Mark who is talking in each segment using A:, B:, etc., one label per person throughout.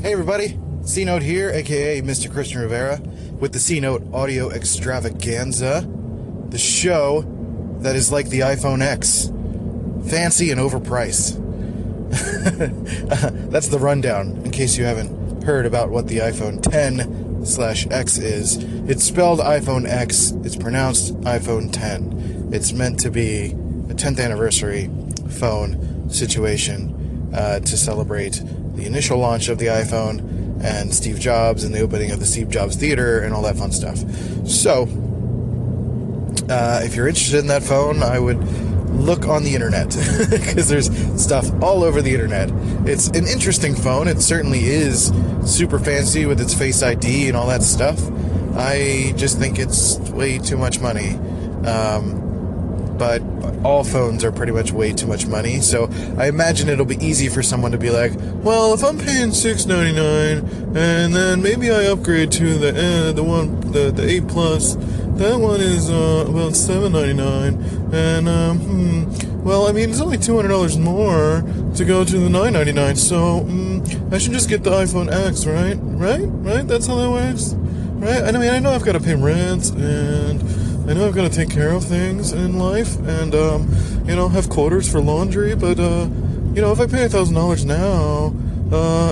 A: Hey everybody, CNOTE here, aka Mr. Christian Rivera, with the CNOTE Audio Extravaganza, the show that is like the iPhone X, fancy and overpriced. That's the rundown, in case you haven't heard about what the iPhone X is. It's spelled iPhone X, it's pronounced iPhone 10. It's meant to be a 10th anniversary phone situation to celebrate the initial launch of the iPhone and Steve Jobs and the opening of the Steve Jobs Theater and all that fun stuff. So, if you're interested in that phone, I would look on the internet because there's stuff all over the internet. It's an interesting phone. It certainly is super fancy with its Face ID and all that stuff. I just think it's way too much money. But all phones are pretty much way too much money, so I imagine it'll be easy for someone to be like, well, if I'm paying $699 and then maybe I upgrade to the 8 Plus, that one is about $799, and well, I mean, it's only $200 more to go to the $999, so I should just get the iPhone X, right? Right? That's how that works, right? I mean, I know I've got to pay rent, and I know I've got to take care of things in life and, have quotas for laundry, but, if I pay $1,000 now,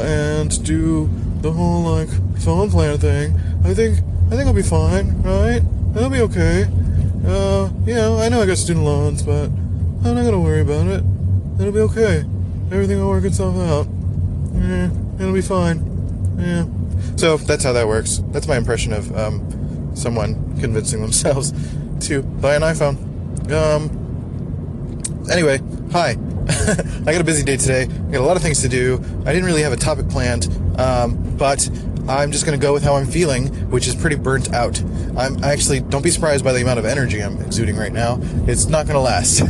A: and do the whole, phone plan thing, I think I'll be fine, right? That'll be okay. I know I got student loans, but I'm not gonna worry about it. It'll be okay. Everything will work itself out. Yeah, it'll be fine. Yeah. So, that's how that works. That's my impression of, someone convincing themselves to buy an iPhone. Anyway, hi. I got a busy day today. I got a lot of things to do. I didn't really have a topic planned, but I'm just going to go with how I'm feeling, which is pretty burnt out. Don't be surprised by the amount of energy I'm exuding right now. It's not going to last.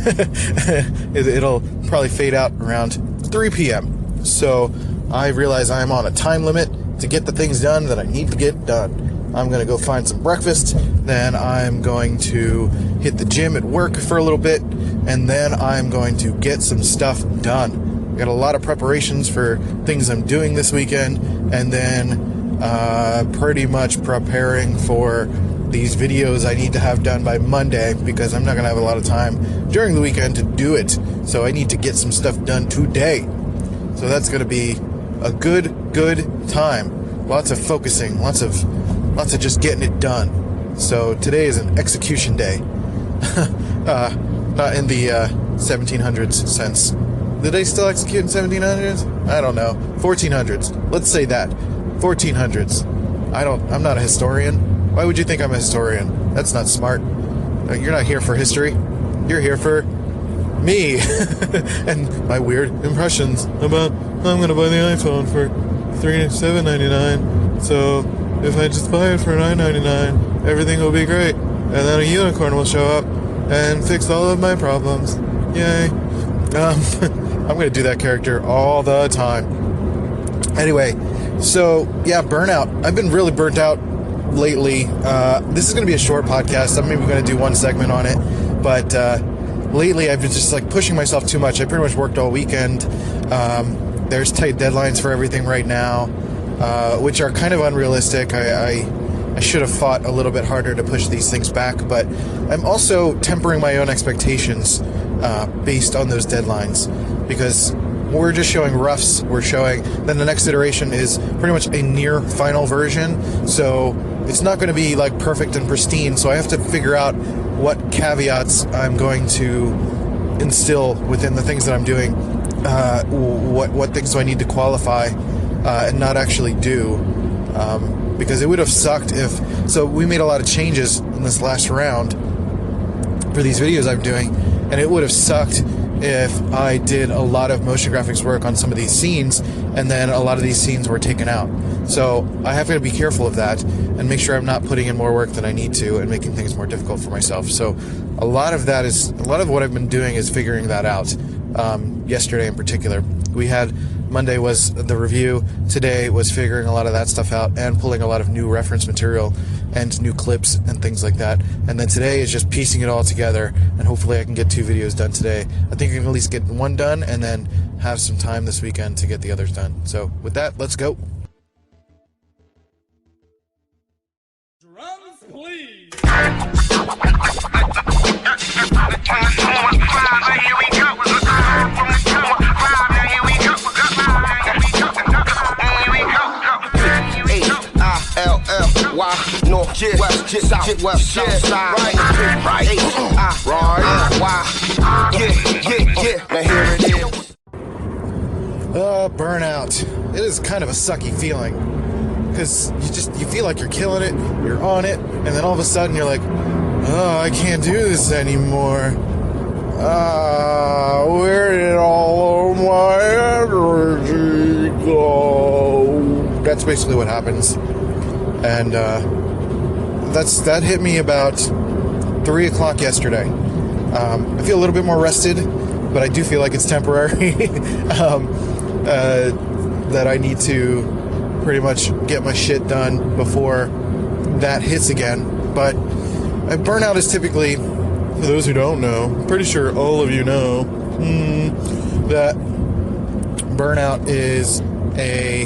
A: It'll probably fade out around 3 p.m. So I realize I'm on a time limit to get the things done that I need to get done. I'm going to go find some breakfast, then I'm going to hit the gym at work for a little bit, and then I'm going to get some stuff done. I got a lot of preparations for things I'm doing this weekend, and then pretty much preparing for these videos I need to have done by Monday, because I'm not going to have a lot of time during the weekend to do it, so I need to get some stuff done today. So that's going to be a good time. Lots of focusing, lots of just getting it done. So today is an execution day. Not in the 1700s sense. Did they still execute in 1700s? I don't know. 1400s. Let's say that. 1400s. I'm not a historian. Why would you think I'm a historian? That's not smart. You're not here for history. You're here for me. And my weird impressions about I'm going to buy the iPhone for $799. So if I just buy it for $999, everything will be great. And then a unicorn will show up and fix all of my problems. Yay. I'm going to do that character all the time. Anyway, so, yeah, Burnout. I've been really burnt out lately. This is going to be a short podcast. I'm maybe going to do one segment on it. But lately I've been just, pushing myself too much. I pretty much worked all weekend. There's tight deadlines for everything right now. Which are kind of unrealistic. I should have fought a little bit harder to push these things back, but I'm also tempering my own expectations based on those deadlines, because we're just showing roughs. Then the next iteration is pretty much a near final version, so it's not going to be perfect and pristine, so I have to figure out what caveats I'm going to instill within the things that I'm doing. What things do I need to qualify and not actually do, because it would have sucked so we made a lot of changes in this last round for these videos I'm doing, and it would have sucked if I did a lot of motion graphics work on some of these scenes, and then a lot of these scenes were taken out. So I have to be careful of that, and make sure I'm not putting in more work than I need to, and making things more difficult for myself. So a lot of what I've been doing is figuring that out. Yesterday in particular, Monday was the review. Today was figuring a lot of that stuff out and pulling a lot of new reference material and new clips and things like that. And then today is just piecing it all together, and hopefully I can get 2 videos done today. I think I can at least get one done and then have some time this weekend to get the others done. So with that, let's go. Burnout. It is kind of a sucky feeling because you feel like you're killing it, you're on it, and then all of a sudden you're like, oh, I can't do this anymore. Where did all of my energy go? That's basically what happens. And that hit me about 3 o'clock yesterday. I feel a little bit more rested, but I do feel like it's temporary. That I need to pretty much get my shit done before that hits again. But burnout is typically, for those who don't know, I'm pretty sure all of you know, that burnout is a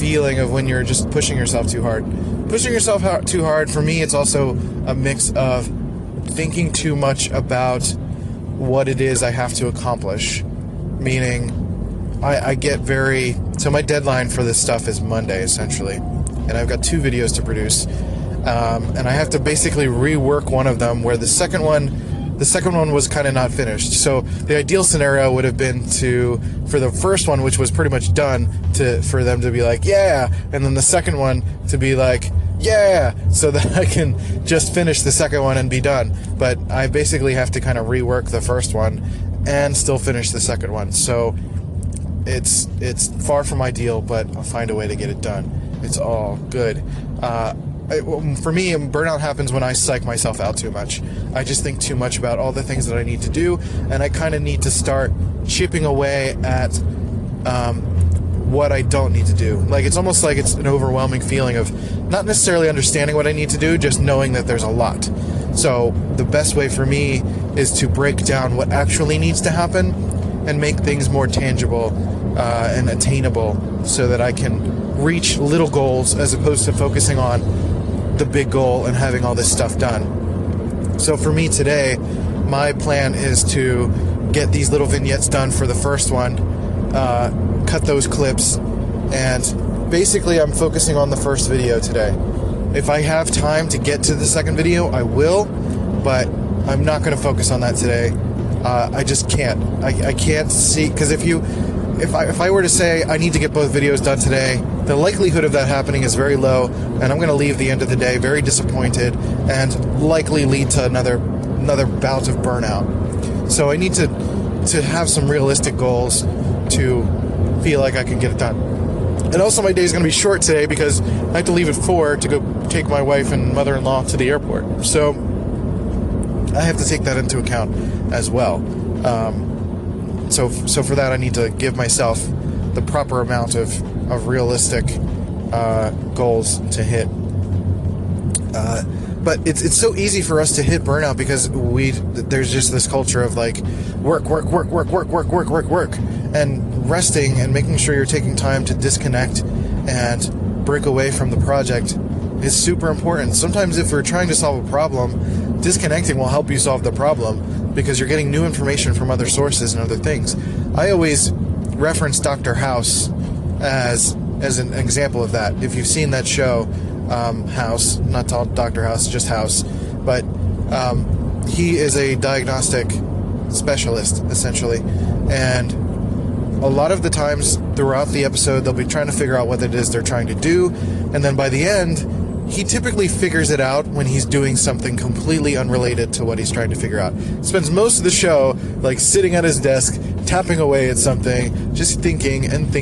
A: feeling of when you're just pushing yourself too hard. Pushing yourself too hard, for me, it's also a mix of thinking too much about what it is I have to accomplish. Meaning, I get so my deadline for this stuff is Monday, essentially. And I've got 2 videos to produce. And I have to basically rework one of them, where the second one was kind of not finished. So the ideal scenario would have been for the first one, which was pretty much done, for them to be like, yeah, and then the second one to be like, yeah, so that I can just finish the second one and be done. But I basically have to kind of rework the first one and still finish the second one. So it's far from ideal, but I'll find a way to get it done. It's all good. For me, burnout happens when I psych myself out too much. I just think too much about all the things that I need to do, and I kind of need to start chipping away at what I don't need to do. Like, it's almost like it's an overwhelming feeling of not necessarily understanding what I need to do, just knowing that there's a lot. So the best way for me is to break down what actually needs to happen and make things more tangible and attainable, so that I can reach little goals as opposed to focusing on the big goal and having all this stuff done. So for me today, my plan is to get these little vignettes done for the first one, cut those clips, and basically I'm focusing on the first video today. If I have time to get to the second video, I will, but I'm not going to focus on that today. I just can't. I can't see, because if I were to say I need to get both videos done today, the likelihood of that happening is very low, and I'm going to leave the end of the day very disappointed and likely lead to another bout of burnout. So I need to have some realistic goals to feel like I can get it done. And also, my day is going to be short today because I have to leave at 4 to go take my wife and mother-in-law to the airport. So I have to take that into account as well. So for that, I need to give myself the proper amount of realistic goals to hit. But it's so easy for us to hit burnout because there's just this culture of like work, and resting and making sure you're taking time to disconnect and break away from the project is super important. Sometimes if we're trying to solve a problem, disconnecting will help you solve the problem because you're getting new information from other sources and other things. I always reference Dr. House as an example of that. If you've seen that show, House, not Dr. House, just House, but he is a diagnostic specialist, essentially, and a lot of the times throughout the episode they'll be trying to figure out what it is they're trying to do, and then by the end he typically figures it out when he's doing something completely unrelated to what he's trying to figure out. Spends most of the show like sitting at his desk, tapping away at something, just thinking, and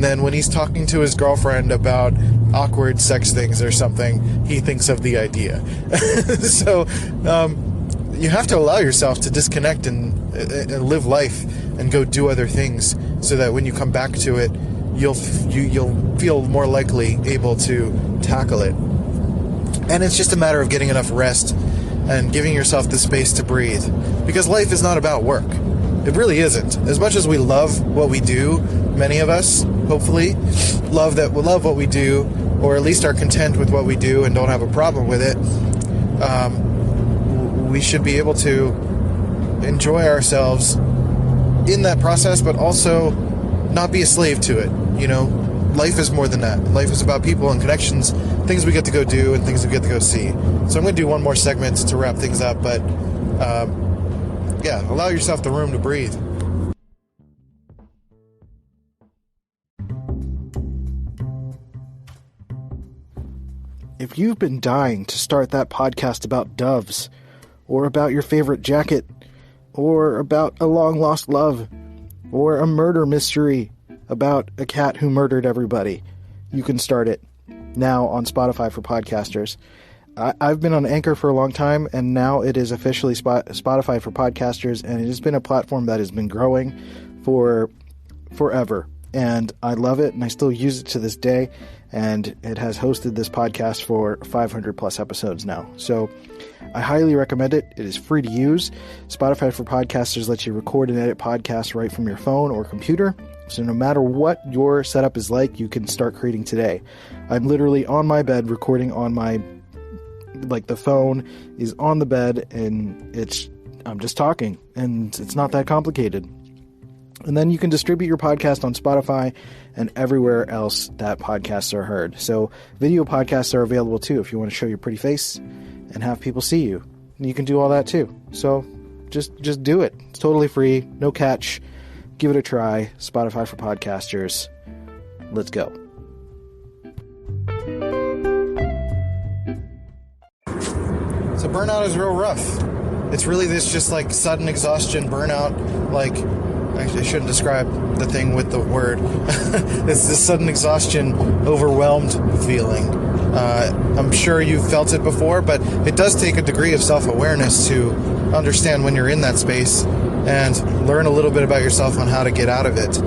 A: then when he's talking to his girlfriend about awkward sex things or something, he thinks of the idea. So you have to allow yourself to disconnect and live life and go do other things, so that when you come back to it, you'll feel more likely able to tackle it. And it's just a matter of getting enough rest and giving yourself the space to breathe, because life is not about work. It really isn't. As much as we love what we do, many of us hopefully love what we do, or at least are content with what we do and don't have a problem with it. we should be able to enjoy ourselves in that process, but also not be a slave to it. Life is more than that. Life is about people and connections, things we get to go do and things we get to go see. So I'm going to do one more segment to wrap things up, but allow yourself the room to breathe.
B: If you've been dying to start that podcast about doves, or about your favorite jacket, or about a long-lost love, or a murder mystery about a cat who murdered everybody, you can start it now on Spotify for podcasters. I've been on Anchor for a long time, and now it is officially Spotify for podcasters, and it has been a platform that has been growing for forever. And I love it, and I still use it to this day, and it has hosted this podcast for 500 plus episodes now. So I highly recommend it. It is free to use. Spotify for Podcasters lets you record and edit podcasts right from your phone or computer. So no matter what your setup is like, you can start creating today. I'm literally on my bed recording on my, the phone is on the bed, and I'm just talking, and it's not that complicated. And then you can distribute your podcast on Spotify and everywhere else that podcasts are heard. So video podcasts are available too if you want to show your pretty face and have people see you. And you can do all that too. So just do it. It's totally free. No catch. Give it a try. Spotify for podcasters. Let's go.
A: So burnout is real rough. It's really this just sudden exhaustion burnout. Actually, I shouldn't describe the thing with the word. It's this sudden exhaustion, overwhelmed feeling. I'm sure you've felt it before, but it does take a degree of self-awareness to understand when you're in that space and learn a little bit about yourself on how to get out of it.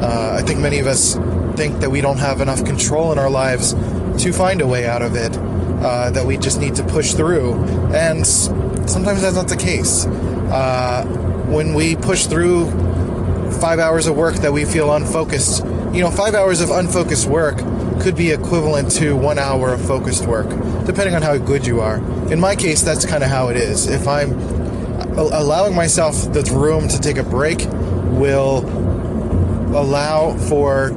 A: I think many of us think that we don't have enough control in our lives to find a way out of it, that we just need to push through. And sometimes that's not the case. When we push through 5 hours of work that we feel unfocused, 5 hours of unfocused work could be equivalent to 1 hour of focused work, depending on how good you are. In my case, that's kind of how it is. If I'm allowing myself the room to take a break, will allow for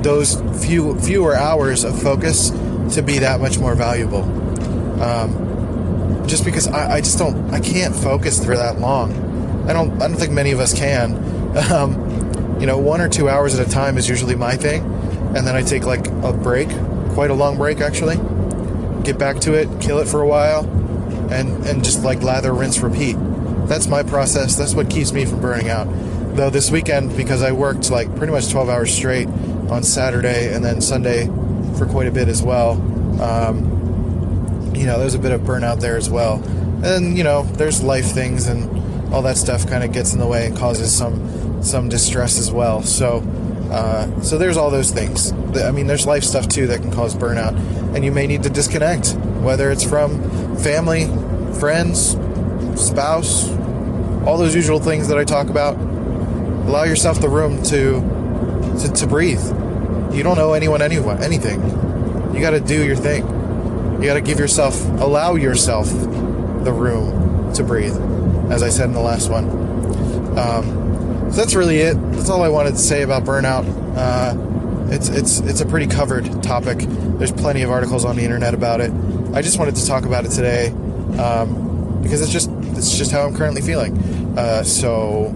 A: those fewer hours of focus to be that much more valuable. Just because I can't focus for that long. I don't think many of us can. 1 or 2 hours at a time is usually my thing, and then I take a break, quite a long break actually, get back to it, kill it for a while, and just lather, rinse, repeat. That's my process. That's what keeps me from burning out. Though this weekend, because I worked pretty much 12 hours straight on Saturday and then Sunday for quite a bit as well, there's a bit of burnout there as well. And there's life things and all that stuff kind of gets in the way and causes some distress as well. So there's all those things. There's life stuff too that can cause burnout, and you may need to disconnect, whether it's from family, friends, spouse, all those usual things that I talk about. Allow yourself the room to breathe. You don't owe anyone anything. You got to do your thing. You got to allow yourself the room to breathe, as I said in the last one. So that's really it. That's all I wanted to say about burnout. It's a pretty covered topic. There's plenty of articles on the internet about it. I just wanted to talk about it today because it's just how I'm currently feeling. So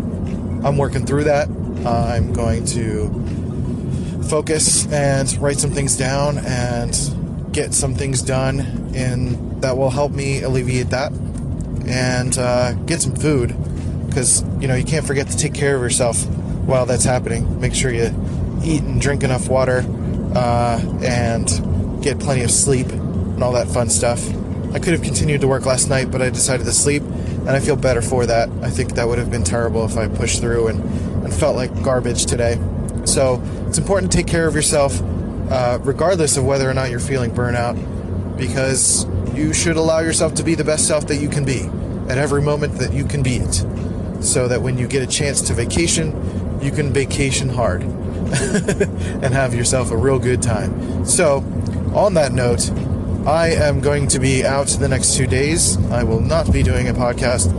A: I'm working through that. I'm going to focus and write some things down and get some things done that will help me alleviate that, and get some food, because you can't forget to take care of yourself while that's happening. Make sure you eat and drink enough water, and get plenty of sleep and all that fun stuff. I could have continued to work last night, but I decided to sleep, and I feel better for that. I think that would have been terrible if I pushed through and felt like garbage today. So it's important to take care of yourself, regardless of whether or not you're feeling burnout, because you should allow yourself to be the best self that you can be at every moment that you can be it, so that when you get a chance to vacation, you can vacation hard and have yourself a real good time. So on that note, I am going to be out the next 2 days. I will not be doing a podcast.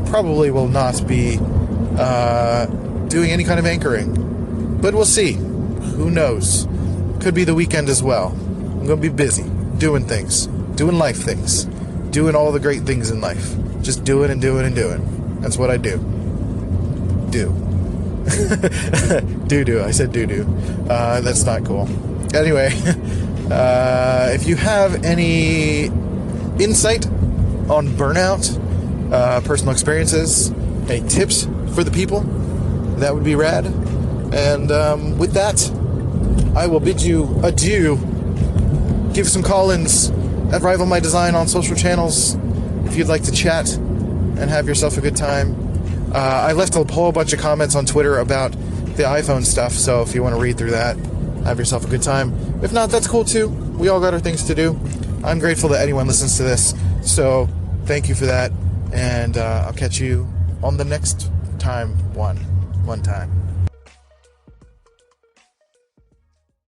A: Probably will not be doing any kind of anchoring. But we'll see. Who knows? Could be the weekend as well. I'm going to be busy doing things. Doing life things. Doing all the great things in life. Just doing and doing and doing. That's what I do. Do. Do. I said do. That's not cool. Anyway, if you have any insight on burnout, personal experiences, any tips for the people, that would be rad. And with that, I will bid you adieu. Give some call-ins at Rival My Design on social channels if you'd like to chat and have yourself a good time. I left a whole bunch of comments on Twitter about the iPhone stuff, so if you want to read through that, have yourself a good time. If not, that's cool too. We all got our things to do. I'm grateful that anyone listens to this, so thank you for that, and I'll catch you on the next time one time.